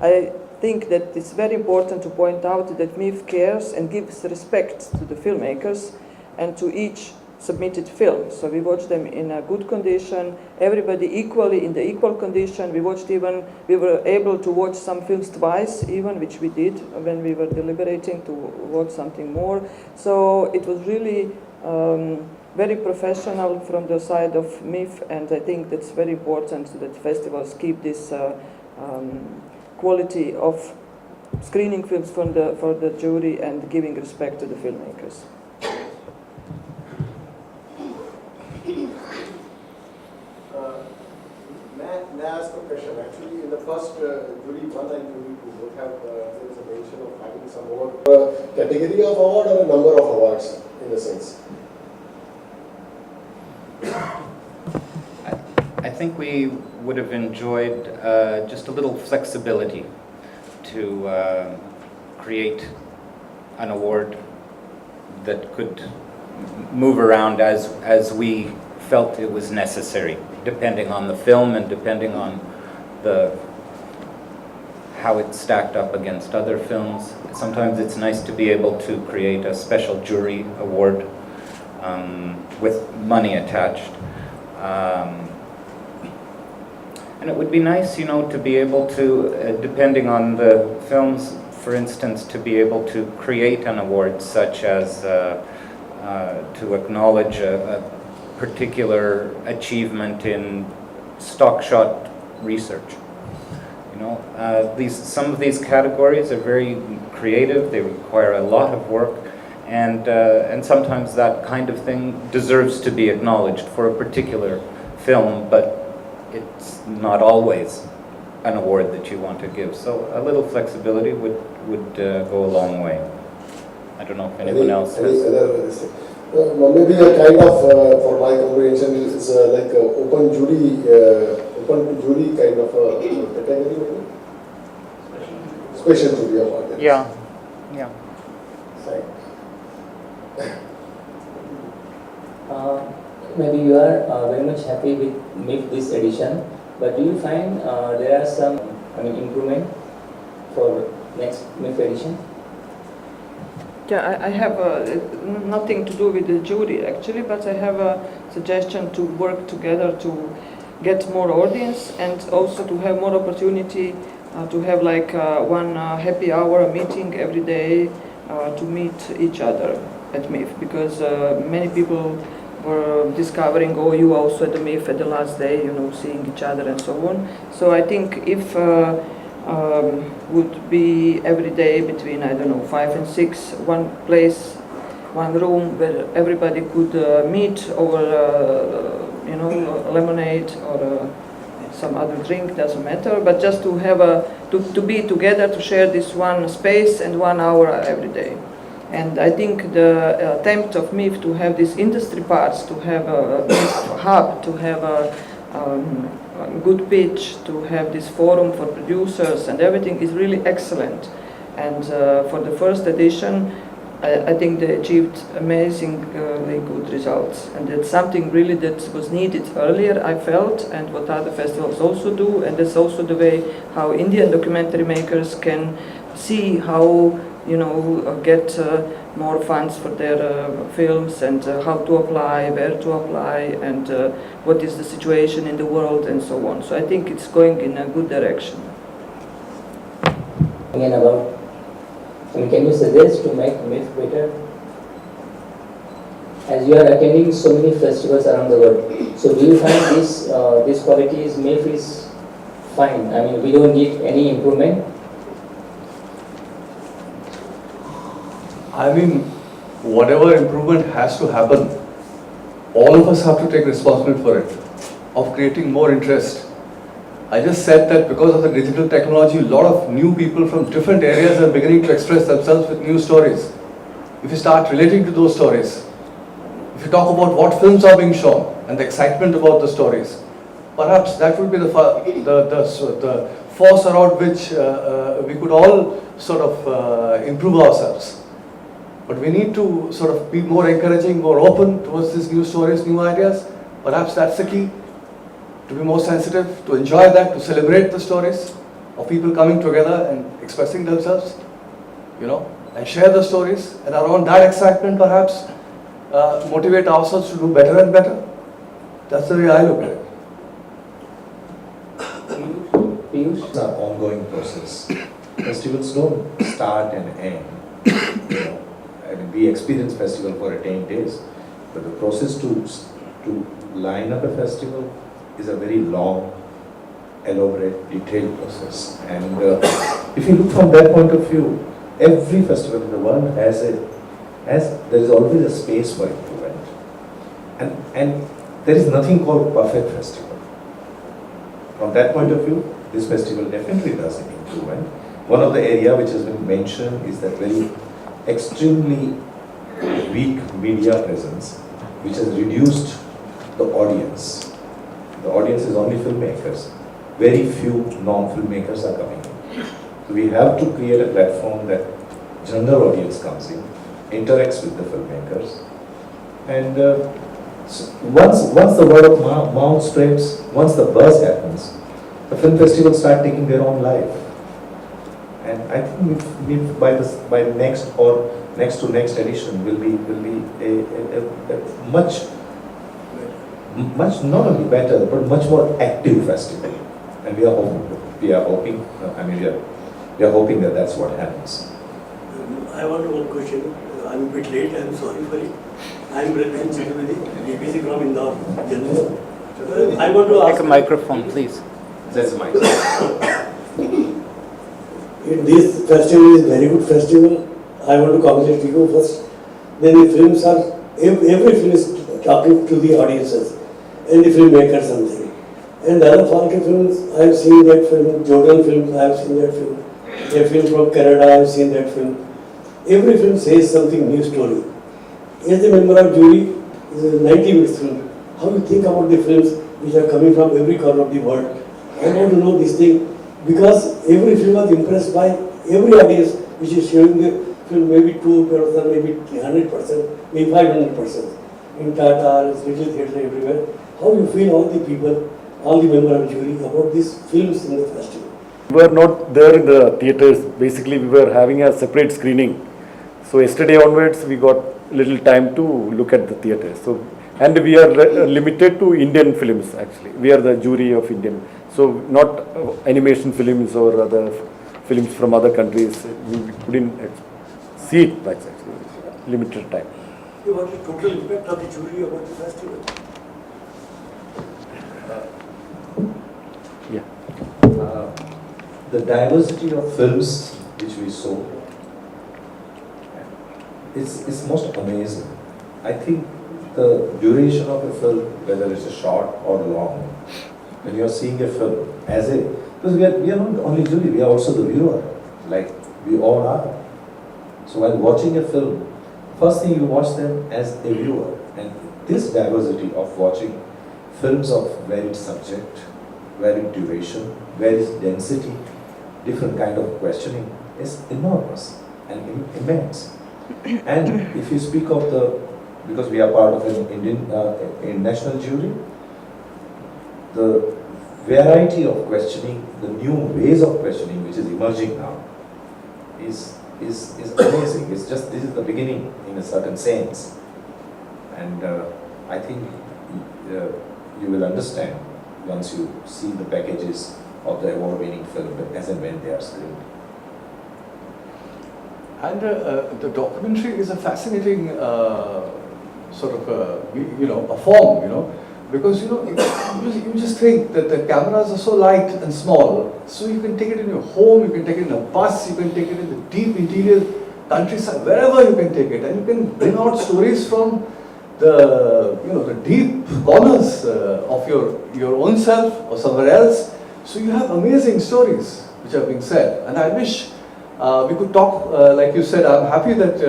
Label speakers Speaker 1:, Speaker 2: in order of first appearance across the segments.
Speaker 1: I think that it's very important to point out that MIFF cares and gives respect to the filmmakers and to each submitted film. So we watched them in a good condition, everybody equally in the equal condition. We were able to watch some films twice even, which we did when we were deliberating to watch something more. So it was really very professional from the side of MIFF, and I think that's very important that festivals keep this quality of screening films for the jury and giving respect to the filmmakers.
Speaker 2: May I ask a question? Actually, in the first jury 1 and jury 2, both have there is a mention of having some more category of award or a number of awards in a sense.
Speaker 3: I think we would have enjoyed just a little flexibility to create an award that could move around as we felt it was necessary, depending on the film and depending on how it stacked up against other films. Sometimes it's nice to be able to create a special jury award with money attached. And it would be nice, to be able to, depending on the films, for instance, to be able to create an award such as to acknowledge a particular achievement in stock shot research. Some of these categories are very creative. They require a lot of work, and sometimes that kind of thing deserves to be acknowledged for a particular film, but it's not always an award that you want to give. So a little flexibility would go a long way. I don't know if anyone else has.
Speaker 2: Maybe a kind of, for my comprehension, is like a open to jury kind of a category, maybe? Special jury award.
Speaker 3: Yeah.
Speaker 4: Maybe you are very much happy with MIFF this edition, but do you find there are some improvement for next MIFF edition?
Speaker 1: Yeah, I have nothing to do with the jury actually, but I have a suggestion to work together to get more audience and also to have more opportunity to have like one happy hour meeting every day to meet each other at MIFF, because many people were discovering, you also at the MIFF at the last day, seeing each other and so on. So I think if would be every day between, 5 and 6, one place, one room where everybody could meet over, lemonade or some other drink, doesn't matter, but just to have to be together, to share this one space and 1 hour every day. And I think the attempt of MIFF to have these industry parts, to have a MIFF hub, to have a good pitch, to have this forum for producers and everything is really excellent. And for the first edition, I think they achieved amazingly good results. And that's something really that was needed earlier, I felt, and what other festivals also do. And that's also the way how Indian documentary makers can see how get more funds for their films, and how to apply, where to apply, and what is the situation in the world, and so on. So I think it's going in a good direction.
Speaker 4: Again, can you suggest to make MIFF better? As you are attending so many festivals around the world, so do you find this quality is MIFF is fine? We don't need any improvement?
Speaker 5: Whatever improvement has to happen, all of us have to take responsibility for it, of creating more interest. I just said that because of the digital technology, a lot of new people from different areas are beginning to express themselves with new stories. If you start relating to those stories, if you talk about what films are being shown and the excitement about the stories, perhaps that would be the force around which we could all sort of improve ourselves. But we need to sort of be more encouraging, more open towards these new stories, new ideas. Perhaps that's the key, to be more sensitive, to enjoy that, to celebrate the stories. of people coming together and expressing themselves, and share the stories, and around that excitement perhaps motivate ourselves to do better and better. That's the way I look at it.
Speaker 4: Piyush?
Speaker 6: It's an ongoing process. Festivals don't start and end. I mean, we experience festival for 10 days, but the process to line up a festival is a very long, elaborate, detailed process. And if you look from that point of view, every festival in the world there is always a space for improvement. And there is nothing called perfect festival. From that point of view, this festival definitely does an improvement. One of the area which has been mentioned is that very extremely weak media presence, which has reduced the audience. The audience is only filmmakers. Very few non-filmmakers are coming in. So we have to create a platform that general audience comes in, interacts with the filmmakers, and once the word of mouth spreads, once the buzz happens, the film festivals start taking their own life. And I think by next or next to next edition will be a much not only better but much more active festival. And we are hoping that that's what happens.
Speaker 7: I want one question. I'm a bit late. I'm sorry for it. I'm Rajan Chakraborty, BBC from Indore, General. I want to ask.
Speaker 3: Take a microphone, please.
Speaker 6: That's my.
Speaker 7: This festival is very good festival. I want to congratulate you first. Then the films are every film is talking to the audiences and the filmmakers something. And the other foreign films, I have seen that film. Jordan films, I have seen that film. A film from Canada, I have seen that film. Every film says something new story. As a member of jury, it's a 90 minutes film. How you think about the films which are coming from every corner of the world? I want to know this thing because every film was impressed by every audience which is showing the film maybe 2%, maybe 100%, maybe 500%. In Tata, little theatre everywhere. How you feel all the people, all the members of jury about these films in the festival?
Speaker 8: We were not there in the theatres. Basically, we were having a separate screening. So yesterday onwards, we got little time to look at the theatre. So, and we are limited to Indian films actually. We are the jury of Indian. So not animation films or other films from other countries. We couldn't see it much actually. Limited time.
Speaker 7: What is the total impact of the jury about the festival?
Speaker 8: Yeah.
Speaker 6: The diversity of films which we saw is most amazing. I think the duration of a film, whether it's a short or long, when you are seeing a film because we are not only jury, we are also the viewer, like we all are. So while watching a film, first thing you watch them as a viewer, and this diversity of watching films of varied subject, varied duration, varied density, different kind of questioning is enormous and immense. And if you speak of because we are part of an Indian national jury, the variety of questioning, the new ways of questioning which is emerging now is amazing. It's just, this is the beginning in a certain sense. And I think you will understand once you see the packages of the award-winning film as and when they are screened.
Speaker 5: And the documentary is a fascinating sort of a form, because you just think that the cameras are so light and small, so you can take it in your home, you can take it in a bus, you can take it in the deep interior countryside, wherever you can take it, and you can bring out stories from the the deep corners of your own self or somewhere else. So you have amazing stories which are being said, and I wish we could talk, like you said. I'm happy that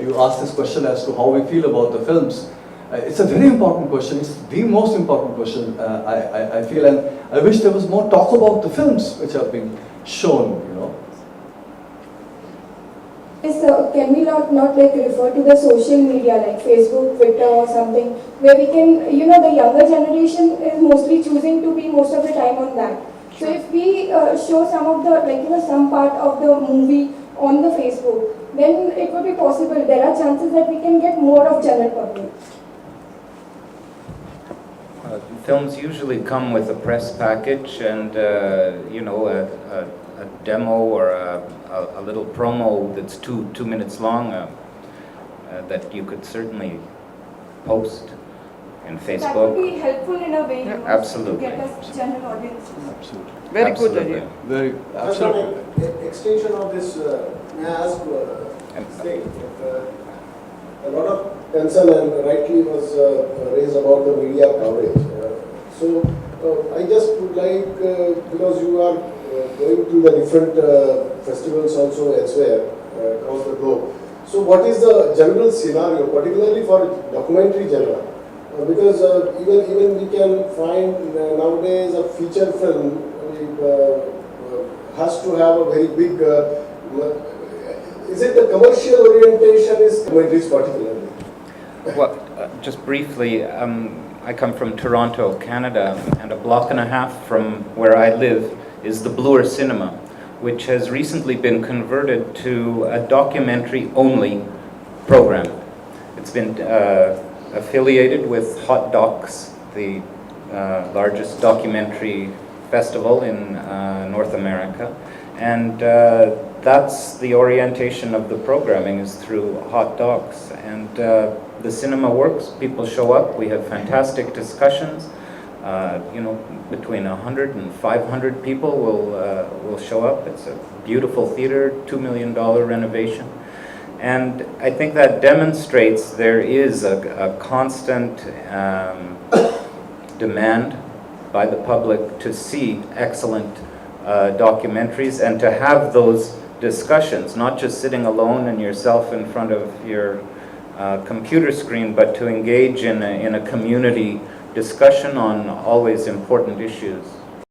Speaker 5: you asked this question as to how we feel about the films. It's a very important question. It's the most important question, I feel, and I wish there was more talk about the films which are being shown,
Speaker 9: Yes, can we not like refer to the social media like Facebook, Twitter or something where we can, the younger generation is mostly choosing to be most of the time on that. So if we show some of the, some part of the movie on the Facebook, then it would be possible. There are chances that we can get more of general public.
Speaker 3: Films usually come with a press package and, you know, a demo or a little promo that's two minutes long that you could certainly post in Facebook.
Speaker 9: That would be helpful in a way,
Speaker 3: Absolutely.
Speaker 9: to get us general audiences.
Speaker 8: Absolutely.
Speaker 1: Very good
Speaker 3: Absolutely.
Speaker 1: idea.
Speaker 8: Very,
Speaker 2: Just
Speaker 8: absolutely.
Speaker 2: an extension of this, may I ask thing, a lot of concern and rightly was raised about the media coverage. So I just would like, because you are going to the different festivals also elsewhere across the globe. So what is the general scenario, particularly for documentary genre? Because even we can find nowadays a feature film has to have a very big. Is it the commercial orientation is documentaries particularly?
Speaker 3: Well, just briefly, I come from Toronto, Canada, and a block and a half from where I live is the Bloor Cinema, which has recently been converted to a documentary-only program. It's been affiliated with Hot Docs, the largest documentary festival in North America, and that's the orientation of the programming is through Hot Docs. And the cinema works, people show up, we have fantastic discussions. You know, between 100 and 500 people will show up. It's a beautiful theater, $2 million renovation. And I think that demonstrates there is a constant demand by the public to see excellent documentaries and to have those discussions, not just sitting alone and yourself in front of your computer screen, but to engage in a community discussion on always important issues.